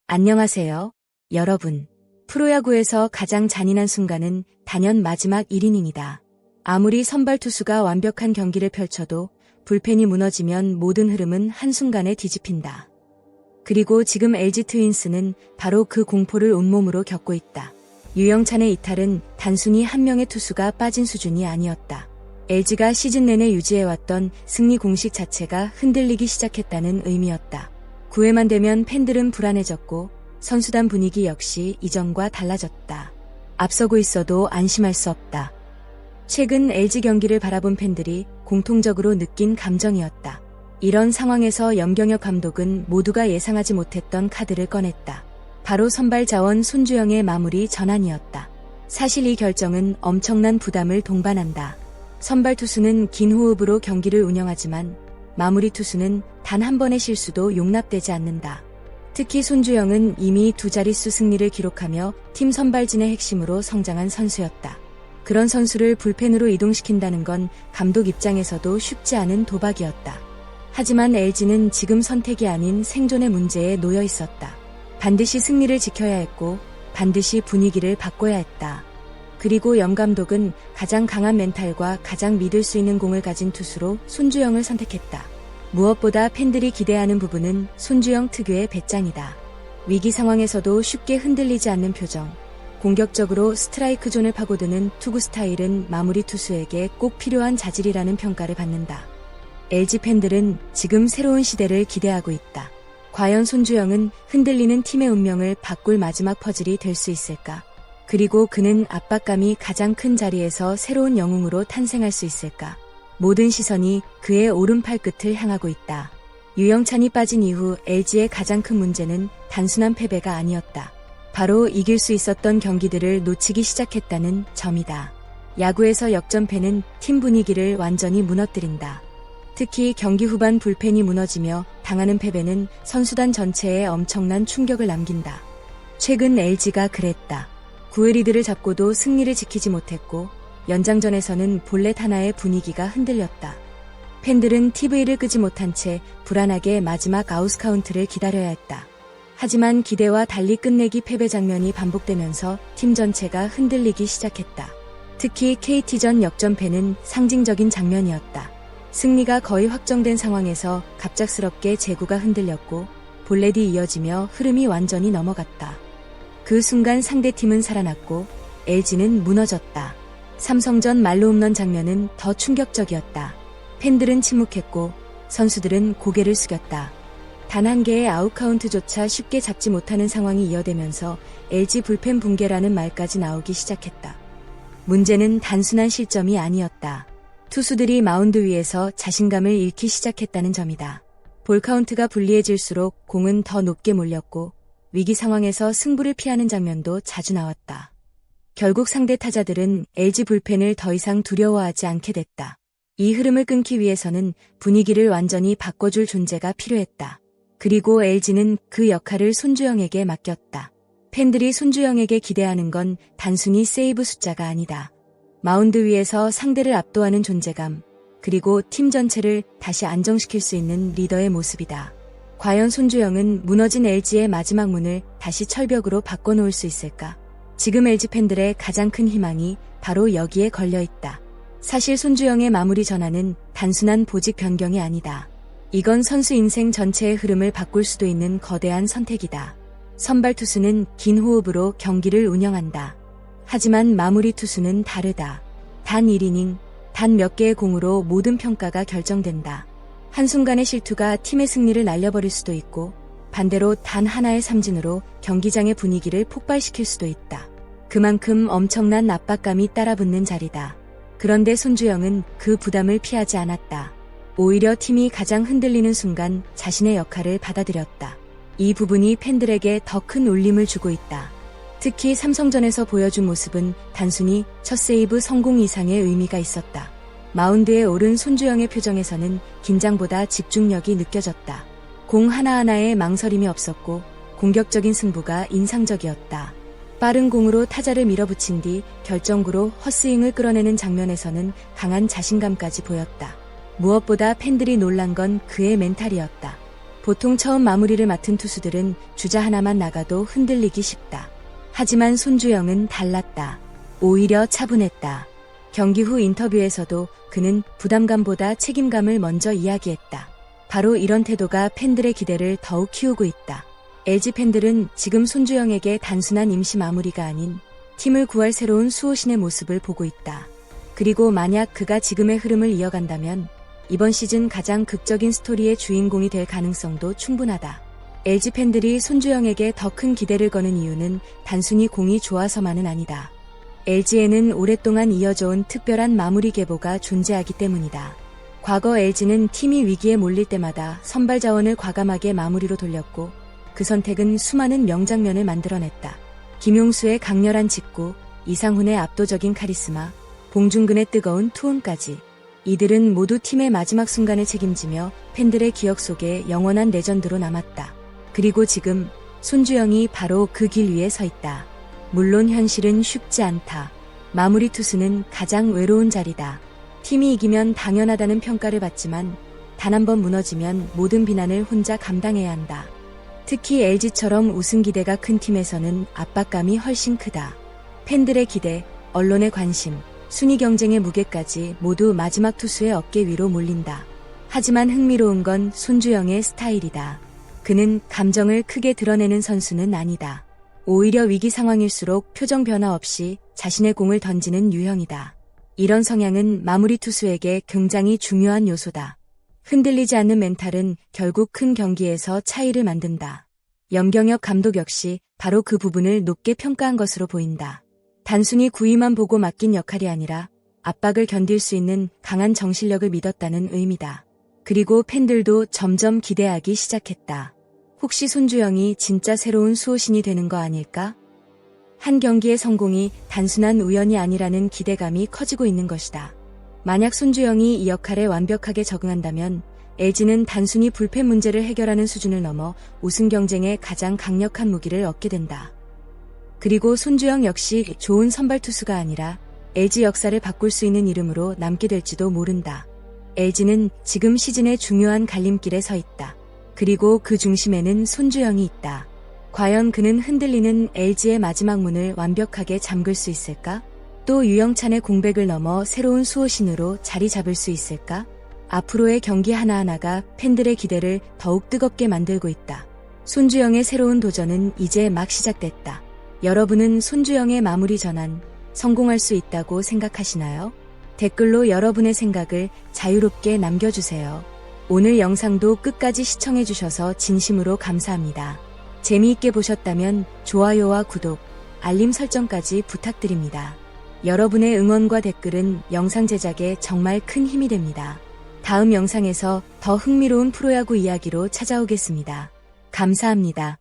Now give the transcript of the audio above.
안녕하세요, 여러분. 프로야구에서 가장 잔인한 순간은 단연 마지막 1이닝이다. 아무리 선발 투수가 완벽한 경기를 펼쳐도 불펜이 무너지면 모든 흐름은 한순간에 뒤집힌다. 그리고 지금 LG 트윈스는 바로 그 공포를 온몸으로 겪고 있다. 유영찬의 이탈은 단순히 한 명의 투수가 빠진 수준이 아니었다. LG가 시즌 내내 유지해왔던 승리 공식 자체가 흔들리기 시작했다는 의미였다. 9회만 되면 팬들은 불안해졌고 선수단 분위기 역시 이전과 달라졌다. 앞서고 있어도 안심할 수 없다. 최근 LG 경기를 바라본 팬들이 공통적으로 느낀 감정이었다. 이런 상황에서 염경엽 감독은 모두가 예상하지 못했던 카드를 꺼냈다. 바로 선발 자원 손주영의 마무리 전환이었다. 사실 이 결정은 엄청난 부담을 동반한다. 선발 투수는 긴 호흡으로 경기를 운영하지만 마무리 투수는 단 한 번의 실수도 용납되지 않는다. 특히 손주영은 이미 두 자릿수 승리를 기록하며 팀 선발진의 핵심으로 성장한 선수였다. 그런 선수를 불펜으로 이동시킨다는 건 감독 입장에서도 쉽지 않은 도박이었다. 하지만 LG는 지금 선택이 아닌 생존의 문제에 놓여 있었다. 반드시 승리를 지켜야 했고 반드시 분위기를 바꿔야 했다. 그리고 염 감독은 가장 강한 멘탈과 가장 믿을 수 있는 공을 가진 투수로 손주영을 선택했다. 무엇보다 팬들이 기대하는 부분은 손주영 특유의 배짱이다. 위기 상황에서도 쉽게 흔들리지 않는 표정, 공격적으로 스트라이크 존을 파고드는 투구 스타일은 마무리 투수에게 꼭 필요한 자질이라는 평가를 받는다. LG 팬들은 지금 새로운 시대를 기대하고 있다. 과연 손주영은 흔들리는 팀의 운명을 바꿀 마지막 퍼즐이 될 수 있을까? 그리고 그는 압박감이 가장 큰 자리에서 새로운 영웅으로 탄생할 수 있을까? 모든 시선이 그의 오른팔 끝을 향하고 있다. 유영찬이 빠진 이후 LG의 가장 큰 문제는 단순한 패배가 아니었다. 바로 이길 수 있었던 경기들을 놓치기 시작했다는 점이다. 야구에서 역전패는 팀 분위기를 완전히 무너뜨린다. 특히 경기 후반 불펜이 무너지며 당하는 패배는 선수단 전체에 엄청난 충격을 남긴다. 최근 LG가 그랬다. 9회 리드를 잡고도 승리를 지키지 못했고 연장전에서는 볼넷 하나의 분위기가 흔들렸다. 팬들은 TV를 끄지 못한 채 불안하게 마지막 아웃 카운트를 기다려야 했다. 하지만 기대와 달리 끝내기 패배 장면이 반복되면서 팀 전체가 흔들리기 시작했다. 특히 KT전 역전패는 상징적인 장면이었다. 승리가 거의 확정된 상황에서 갑작스럽게 제구가 흔들렸고 볼넷이 이어지며 흐름이 완전히 넘어갔다. 그 순간 상대팀은 살아났고 LG는 무너졌다. 삼성전 말로 홈런 장면은 더 충격적이었다. 팬들은 침묵했고 선수들은 고개를 숙였다. 단 한 개의 아웃카운트조차 쉽게 잡지 못하는 상황이 이어되면서 LG 불펜 붕괴라는 말까지 나오기 시작했다. 문제는 단순한 실점이 아니었다. 투수들이 마운드 위에서 자신감을 잃기 시작했다는 점이다. 볼 카운트가 불리해질수록 공은 더 높게 몰렸고 위기 상황에서 승부를 피하는 장면도 자주 나왔다. 결국 상대 타자들은 LG 불펜을 더 이상 두려워하지 않게 됐다. 이 흐름을 끊기 위해서는 분위기를 완전히 바꿔줄 존재가 필요했다. 그리고 LG는 그 역할을 손주영에게 맡겼다. 팬들이 손주영에게 기대하는 건 단순히 세이브 숫자가 아니다. 마운드 위에서 상대를 압도하는 존재감, 그리고 팀 전체를 다시 안정시킬 수 있는 리더의 모습이다. 과연 손주영은 무너진 LG의 마지막 문을 다시 철벽으로 바꿔놓을 수 있을까? 지금 LG 팬들의 가장 큰 희망이 바로 여기에 걸려있다. 사실 손주영의 마무리 전환은 단순한 보직 변경이 아니다. 이건 선수 인생 전체의 흐름을 바꿀 수도 있는 거대한 선택이다. 선발 투수는 긴 호흡으로 경기를 운영한다. 하지만 마무리 투수는 다르다. 단 1이닝, 단 몇 개의 공으로 모든 평가가 결정된다. 한순간의 실투가 팀의 승리를 날려버릴 수도 있고 반대로 단 하나의 삼진으로 경기장의 분위기를 폭발시킬 수도 있다. 그만큼 엄청난 압박감이 따라붙는 자리다. 그런데 손주영은 그 부담을 피하지 않았다. 오히려 팀이 가장 흔들리는 순간 자신의 역할을 받아들였다. 이 부분이 팬들에게 더 큰 울림을 주고 있다. 특히 삼성전에서 보여준 모습은 단순히 첫 세이브 성공 이상의 의미가 있었다. 마운드에 오른 손주영의 표정에서는 긴장보다 집중력이 느껴졌다. 공 하나하나에 망설임이 없었고 공격적인 승부가 인상적이었다. 빠른 공으로 타자를 밀어붙인 뒤 결정구로 헛스윙을 끌어내는 장면에서는 강한 자신감까지 보였다. 무엇보다 팬들이 놀란 건 그의 멘탈이었다. 보통 처음 마무리를 맡은 투수들은 주자 하나만 나가도 흔들리기 쉽다. 하지만 손주영은 달랐다. 오히려 차분했다. 경기 후 인터뷰에서도 그는 부담감보다 책임감을 먼저 이야기했다. 바로 이런 태도가 팬들의 기대를 더욱 키우고 있다. LG 팬들은 지금 손주영에게 단순한 임시 마무리가 아닌 팀을 구할 새로운 수호신의 모습을 보고 있다. 그리고 만약 그가 지금의 흐름을 이어간다면 이번 시즌 가장 극적인 스토리의 주인공이 될 가능성도 충분하다. LG 팬들이 손주영에게 더 큰 기대를 거는 이유는 단순히 공이 좋아서만은 아니다. LG에는 오랫동안 이어져온 특별한 마무리 계보가 존재하기 때문이다. 과거 LG는 팀이 위기에 몰릴 때마다 선발 자원을 과감하게 마무리로 돌렸고 그 선택은 수많은 명장면을 만들어냈다. 김용수의 강렬한 직구, 이상훈의 압도적인 카리스마, 봉중근의 뜨거운 투혼까지. 이들은 모두 팀의 마지막 순간을 책임지며 팬들의 기억 속에 영원한 레전드로 남았다. 그리고 지금 손주영이 바로 그 길 위에 서 있다. 물론 현실은 쉽지 않다. 마무리 투수는 가장 외로운 자리다. 팀이 이기면 당연하다는 평가를 받지만 단 한 번 무너지면 모든 비난을 혼자 감당해야 한다. 특히 LG처럼 우승 기대가 큰 팀에서는 압박감이 훨씬 크다. 팬들의 기대, 언론의 관심, 순위 경쟁의 무게까지 모두 마지막 투수의 어깨 위로 몰린다. 하지만 흥미로운 건 손주영의 스타일이다. 그는 감정을 크게 드러내는 선수는 아니다. 오히려 위기 상황일수록 표정 변화 없이 자신의 공을 던지는 유형이다. 이런 성향은 마무리 투수에게 굉장히 중요한 요소다. 흔들리지 않는 멘탈은 결국 큰 경기에서 차이를 만든다. 염경엽 감독 역시 바로 그 부분을 높게 평가한 것으로 보인다. 단순히 구위만 보고 맡긴 역할이 아니라 압박을 견딜 수 있는 강한 정신력을 믿었다는 의미다. 그리고 팬들도 점점 기대하기 시작했다. 혹시 손주영이 진짜 새로운 수호신이 되는 거 아닐까? 한 경기의 성공이 단순한 우연이 아니라는 기대감이 커지고 있는 것이다. 만약 손주영이 이 역할에 완벽하게 적응한다면 LG는 단순히 불펜 문제를 해결하는 수준을 넘어 우승 경쟁에 가장 강력한 무기를 얻게 된다. 그리고 손주영 역시 좋은 선발 투수가 아니라 LG 역사를 바꿀 수 있는 이름으로 남게 될지도 모른다. LG는 지금 시즌의 중요한 갈림길에 서 있다. 그리고 그 중심에는 손주영이 있다. 과연 그는 흔들리는 LG의 마지막 문을 완벽하게 잠글 수 있을까? 또 유영찬의 공백을 넘어 새로운 수호신으로 자리 잡을 수 있을까? 앞으로의 경기 하나하나가 팬들의 기대를 더욱 뜨겁게 만들고 있다. 손주영의 새로운 도전은 이제 막 시작됐다. 여러분은 손주영의 마무리 전환, 성공할 수 있다고 생각하시나요? 댓글로 여러분의 생각을 자유롭게 남겨주세요. 오늘 영상도 끝까지 시청해주셔서 진심으로 감사합니다. 재미있게 보셨다면 좋아요와 구독, 알림 설정까지 부탁드립니다. 여러분의 응원과 댓글은 영상 제작에 정말 큰 힘이 됩니다. 다음 영상에서 더 흥미로운 프로야구 이야기로 찾아오겠습니다. 감사합니다.